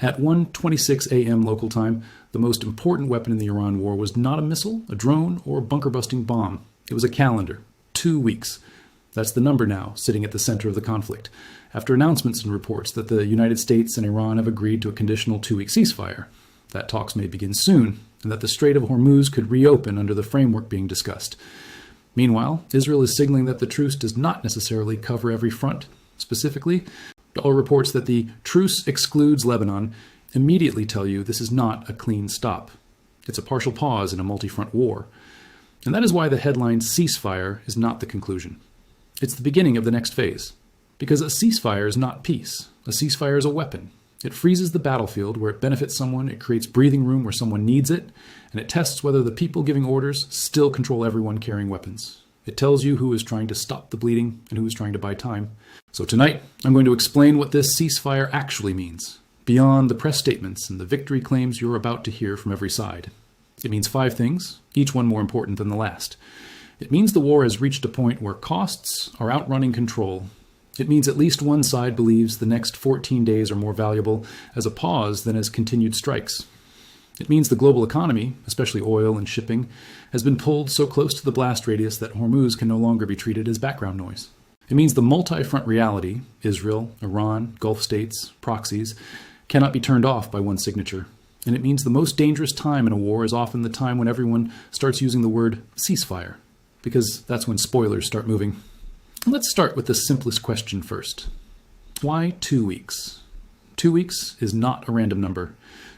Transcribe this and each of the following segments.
At 1:26 a.m. local time, the most important weapon in the Iran war was not a missile, a drone, or a bunker-busting bomb. It was a calendar. 2 weeks. That's the number now, sitting at the center of the conflict, after announcements and reports that the United States and Iran have agreed to a conditional 2-week ceasefire, that talks may begin soon, and that the Strait of Hormuz could reopen under the framework being discussed. Meanwhile, Israel is signaling that the truce does not necessarily cover every front. Specifically, all reports that the truce excludes Lebanon immediately tell you this is not a clean stop. It's a partial pause in a multi-front war. And that is why the headline ceasefire is not the conclusion. It's the beginning of the next phase. Because a ceasefire is not peace. A ceasefire is a weapon. It freezes the battlefield where it benefits someone, it creates breathing room where someone needs it, and it tests whether the people giving orders still control everyone carrying weapons. It tells you who is trying to stop the bleeding and who is trying to buy time. So tonight, I'm going to explain what this ceasefire actually means, beyond the press statements and the victory claims you're about to hear from every side. It means 5 things, each one more important than the last. It means the war has reached a point where costs are outrunning control. It means at least one side believes the next 14 days are more valuable as a pause than as continued strikes. It means the global economy, especially oil and shipping, has been pulled so close to the blast radius that Hormuz can no longer be treated as background noise. It means the multi-front reality, Israel, Iran, Gulf states, proxies, cannot be turned off by one signature. And it means the most dangerous time in a war is often the time when everyone starts using the word ceasefire, because that's when spoilers start moving. Let's start with the simplest question first. Why 2 weeks? 2 weeks is not a random number.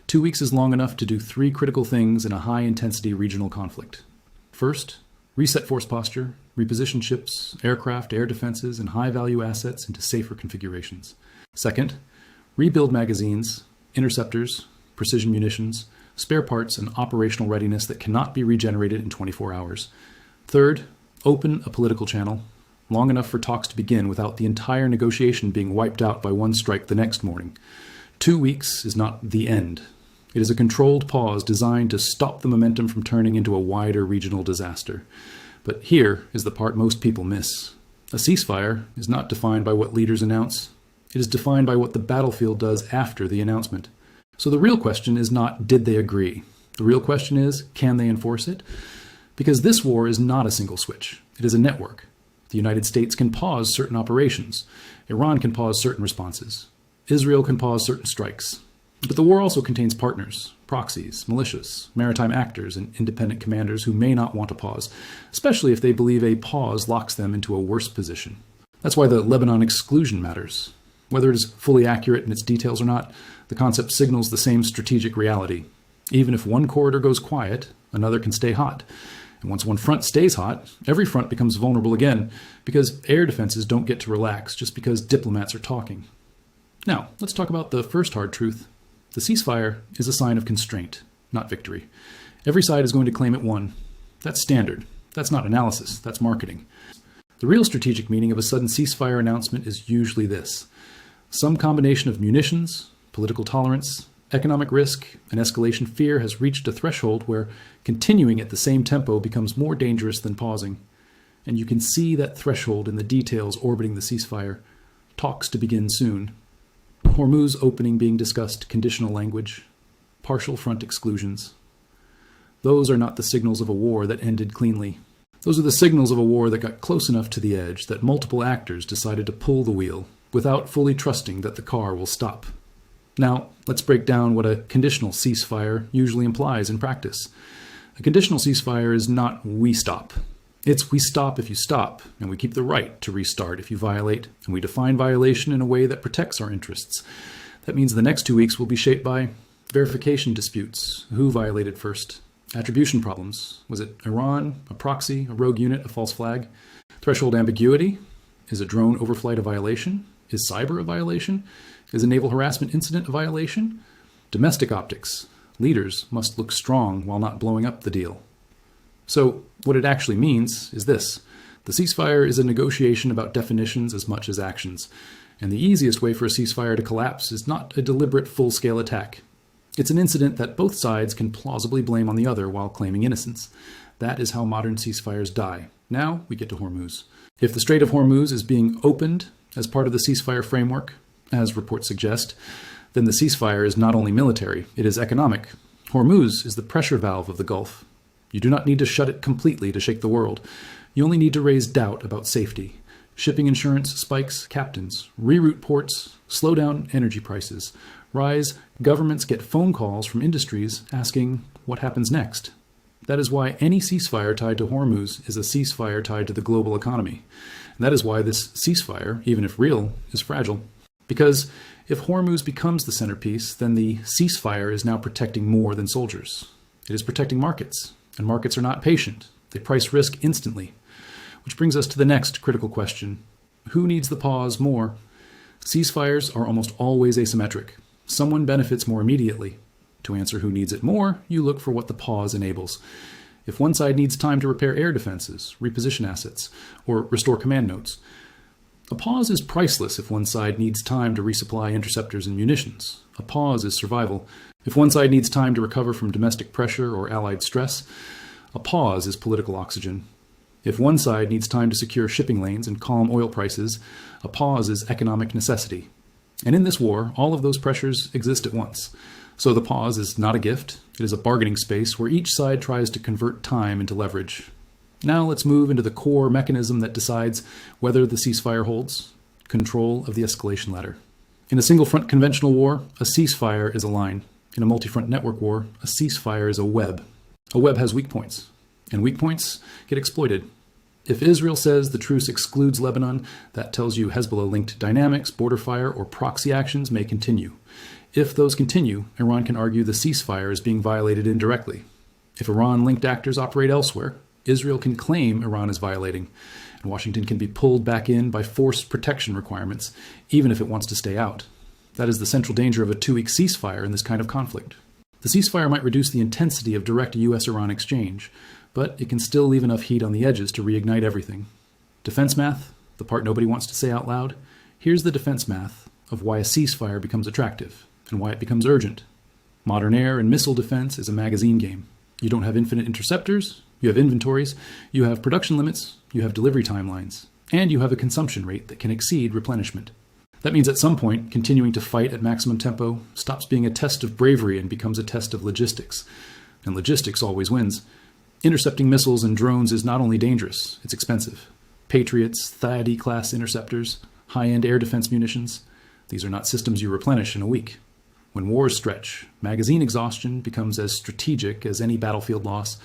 2 weeks is long enough to do 3 critical things in a high-intensity regional conflict. First, reset force posture, reposition ships, aircraft, air defenses, and high-value assets into safer configurations. Second, rebuild magazines, interceptors, precision munitions, spare parts, and operational readiness that cannot be regenerated in 24 hours. Third, open a political channel, long enough for talks to begin without the entire negotiation being wiped out by one strike the next morning. 2 weeks is not the end. It is a controlled pause designed to stop the momentum from turning into a wider regional disaster. But here is the part most people miss. A ceasefire is not defined by what leaders announce. It is defined by what the battlefield does after the announcement. So the real question is not, did they agree? The real question is, can they enforce it? Because this war is not a single switch. It is a network. The United States can pause certain operations. Iran can pause certain responses. Israel can pause certain strikes. But the war also contains partners, proxies, militias, maritime actors, and independent commanders who may not want to pause, especially if they believe a pause locks them into a worse position. That's why the Lebanon exclusion matters. Whether it is fully accurate in its details or not, the concept signals the same strategic reality. Even if one corridor goes quiet, another can stay hot. And once one front stays hot, every front becomes vulnerable again, because air defenses don't get to relax just because diplomats are talking. Now, let's talk about the first hard truth. The ceasefire is a sign of constraint, not victory. Every side is going to claim it won. That's standard. That's not analysis. That's marketing. The real strategic meaning of a sudden ceasefire announcement is usually this: some combination of munitions, political tolerance, economic risk, and escalation fear has reached a threshold where continuing at the same tempo becomes more dangerous than pausing. And you can see that threshold in the details orbiting the ceasefire. Talks to begin soon. Hormuz opening being discussed, conditional language, partial front exclusions. Those are not the signals of a war that ended cleanly. Those are the signals of a war that got close enough to the edge that multiple actors decided to pull the wheel without fully trusting that the car will stop. Now, let's break down what a conditional ceasefire usually implies in practice. A conditional ceasefire is not we stop. It's we stop if you stop, and we keep the right to restart if you violate, and we define violation in a way that protects our interests. That means the next 2 weeks will be shaped by verification disputes. Who violated first? Attribution problems. Was it Iran, a proxy, a rogue unit, a false flag? Threshold ambiguity. Is a drone overflight a violation? Is cyber a violation? Is a naval harassment incident a violation? Domestic optics. Leaders must look strong while not blowing up the deal. So what it actually means is this: the ceasefire is a negotiation about definitions as much as actions. And the easiest way for a ceasefire to collapse is not a deliberate full-scale attack. It's an incident that both sides can plausibly blame on the other while claiming innocence. That is how modern ceasefires die. Now we get to Hormuz. If the Strait of Hormuz is being opened as part of the ceasefire framework, as reports suggest, then the ceasefire is not only military, it is economic. Hormuz is the pressure valve of the Gulf. You do not need to shut it completely to shake the world. You only need to raise doubt about safety. Shipping insurance spikes captains, reroute ports, slow down energy prices, rise, governments get phone calls from industries asking what happens next. That is why any ceasefire tied to Hormuz is a ceasefire tied to the global economy. And that is why this ceasefire, even if real, is fragile. Because if Hormuz becomes the centerpiece, then the ceasefire is now protecting more than soldiers. It is protecting markets, and markets are not patient. They price risk instantly. Which brings us to the next critical question. Who needs the pause more? Ceasefires are almost always asymmetric. Someone benefits more immediately. To answer who needs it more, you look for what the pause enables. If one side needs time to repair air defenses, reposition assets, or restore command notes, a pause is priceless if one side needs time to resupply interceptors and munitions. A pause is survival. If one side needs time to recover from domestic pressure or allied stress, a pause is political oxygen. If one side needs time to secure shipping lanes and calm oil prices, a pause is economic necessity. And in this war, all of those pressures exist at once. So the pause is not a gift. It is a bargaining space where each side tries to convert time into leverage. Now let's move into the core mechanism that decides whether the ceasefire holds: control of the escalation ladder. In a single-front conventional war, a ceasefire is a line. In a multi-front network war, a ceasefire is a web. A web has weak points, and weak points get exploited. If Israel says the truce excludes Lebanon, that tells you Hezbollah-linked dynamics, border fire, or proxy actions may continue. If those continue, Iran can argue the ceasefire is being violated indirectly. If Iran-linked actors operate elsewhere, Israel can claim Iran is violating, and Washington can be pulled back in by forced protection requirements, even if it wants to stay out. That is the central danger of a 2-week ceasefire in this kind of conflict. The ceasefire might reduce the intensity of direct US-Iran exchange, but it can still leave enough heat on the edges to reignite everything. Defense math, the part nobody wants to say out loud, here's the defense math of why a ceasefire becomes attractive and why it becomes urgent. Modern air and missile defense is a magazine game. You don't have infinite interceptors, you have inventories, you have production limits, you have delivery timelines, and you have a consumption rate that can exceed replenishment. That means at some point, continuing to fight at maximum tempo stops being a test of bravery and becomes a test of logistics. And logistics always wins. Intercepting missiles and drones is not only dangerous, it's expensive. Patriots, Thaad-class interceptors, high-end air defense munitions, these are not systems you replenish in a week. When wars stretch, magazine exhaustion becomes as strategic as any battlefield loss.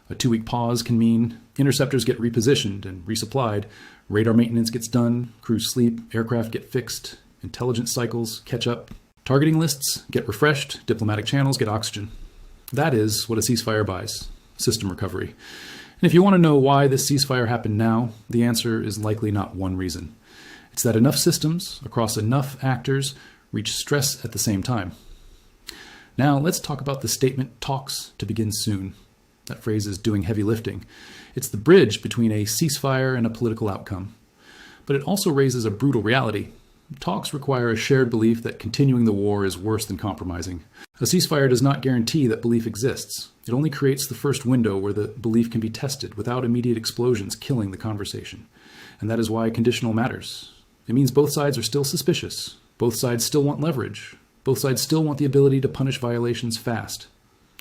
A 2-week pause can mean interceptors get repositioned and resupplied, radar maintenance gets done, crews sleep, aircraft get fixed, intelligence cycles catch up, targeting lists get refreshed, diplomatic channels get oxygen. That is what a ceasefire buys: system recovery. And if you want to know why this ceasefire happened now, the answer is likely not one reason. It's that enough systems, across enough actors, reach stress at the same time. Now let's talk about the statement "talks to begin soon." That phrase is doing heavy lifting. It's the bridge between a ceasefire and a political outcome. But it also raises a brutal reality. Talks require a shared belief that continuing the war is worse than compromising. A ceasefire does not guarantee that belief exists. It only creates the first window where the belief can be tested without immediate explosions killing the conversation. And that is why conditional matters. It means both sides are still suspicious. Both sides still want leverage. Both sides still want the ability to punish violations fast.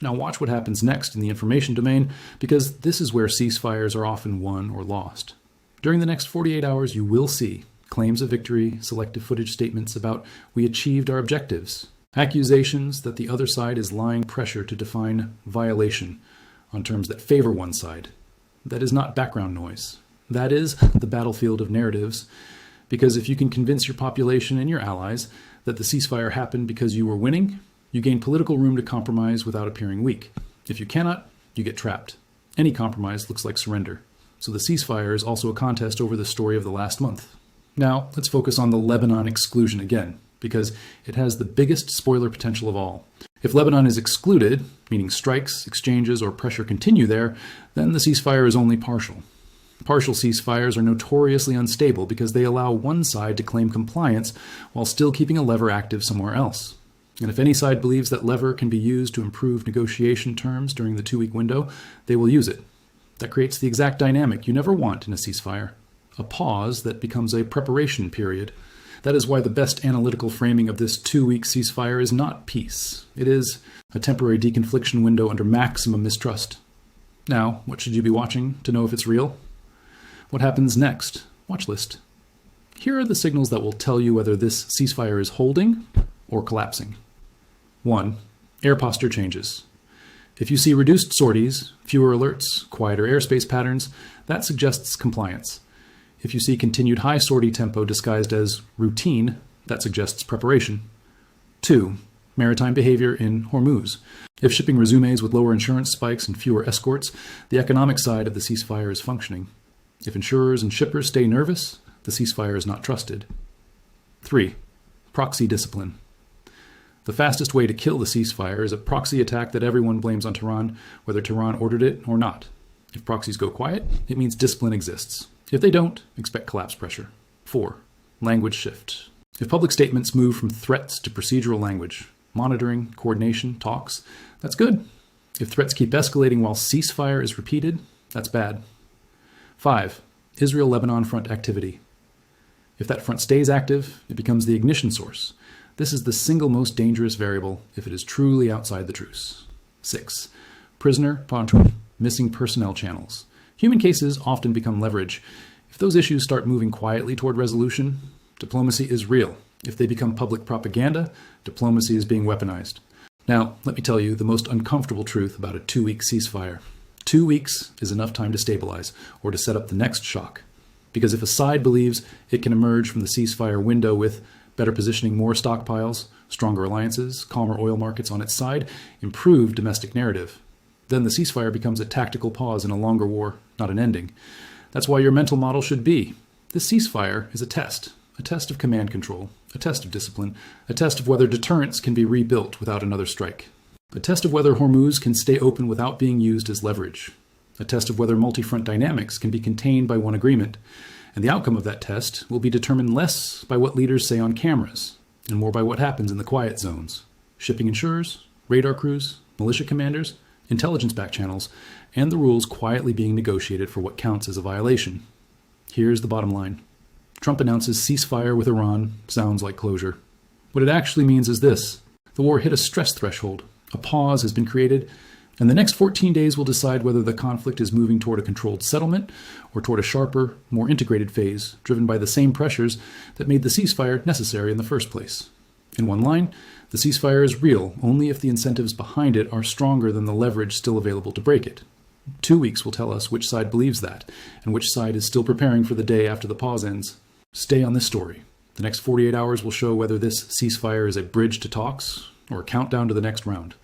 Now watch what happens next in the information domain, because this is where ceasefires are often won or lost. During the next 48 hours, you will see claims of victory, selective footage statements about "we achieved our objectives," accusations that the other side is lying pressure to define violation on terms that favor one side. That is not background noise. That is the battlefield of narratives, because if you can convince your population and your allies that the ceasefire happened because you were winning, you gain political room to compromise without appearing weak. If you cannot, you get trapped. Any compromise looks like surrender. So the ceasefire is also a contest over the story of the last month. Now, let's focus on the Lebanon exclusion again, because it has the biggest spoiler potential of all. If Lebanon is excluded, meaning strikes, exchanges, or pressure continue there, then the ceasefire is only partial. Partial ceasefires are notoriously unstable because they allow one side to claim compliance while still keeping a lever active somewhere else. And if any side believes that lever can be used to improve negotiation terms during the 2-week window, they will use it. That creates the exact dynamic you never want in a ceasefire: a pause that becomes a preparation period. That is why the best analytical framing of this 2-week ceasefire is not peace. It is a temporary deconfliction window under maximum mistrust. Now, what should you be watching to know if it's real? What happens next? Watch list. Here are the signals that will tell you whether this ceasefire is holding or collapsing. 1. Air posture changes. If you see reduced sorties, fewer alerts, quieter airspace patterns, that suggests compliance. If you see continued high sortie tempo disguised as routine, that suggests preparation. 2. Maritime behavior in Hormuz. If shipping resumes with lower insurance spikes and fewer escorts, the economic side of the ceasefire is functioning. If insurers and shippers stay nervous, the ceasefire is not trusted. 3. Proxy discipline. The fastest way to kill the ceasefire is a proxy attack that everyone blames on Tehran, whether Tehran ordered it or not. If proxies go quiet, it means discipline exists. If they don't, expect collapse pressure. 4. Language shift. If public statements move from threats to procedural language, monitoring, coordination, talks, that's good. If threats keep escalating while ceasefire is repeated, that's bad. 5. Israel-Lebanon front activity. If that front stays active, it becomes the ignition source. This is the single most dangerous variable if it is truly outside the truce. 6. Prisoner, missing personnel channels. Human cases often become leverage. If those issues start moving quietly toward resolution, diplomacy is real. If they become public propaganda, diplomacy is being weaponized. Now, let me tell you the most uncomfortable truth about a 2-week ceasefire. 2 weeks is enough time to stabilize or to set up the next shock. Because if a side believes it can emerge from the ceasefire window with better positioning, more stockpiles, stronger alliances, calmer oil markets on its side, improved domestic narrative, then the ceasefire becomes a tactical pause in a longer war, not an ending. That's why your mental model should be: this ceasefire is a test of command control, a test of discipline, a test of whether deterrence can be rebuilt without another strike, a test of whether Hormuz can stay open without being used as leverage, a test of whether multi-front dynamics can be contained by one agreement. And the outcome of that test will be determined less by what leaders say on cameras and more by what happens in the quiet zones. Shipping insurers, radar crews, militia commanders, intelligence back channels, and the rules quietly being negotiated for what counts as a violation. Here's the bottom line. Trump announces ceasefire with Iran. Sounds like closure. What it actually means is this: the war hit a stress threshold. A pause has been created, and the next 14 days will decide whether the conflict is moving toward a controlled settlement or toward a sharper, more integrated phase, driven by the same pressures that made the ceasefire necessary in the first place. In one line, the ceasefire is real only if the incentives behind it are stronger than the leverage still available to break it. 2 weeks will tell us which side believes that, and which side is still preparing for the day after the pause ends. Stay on this story. The next 48 hours will show whether this ceasefire is a bridge to talks or a countdown to the next round.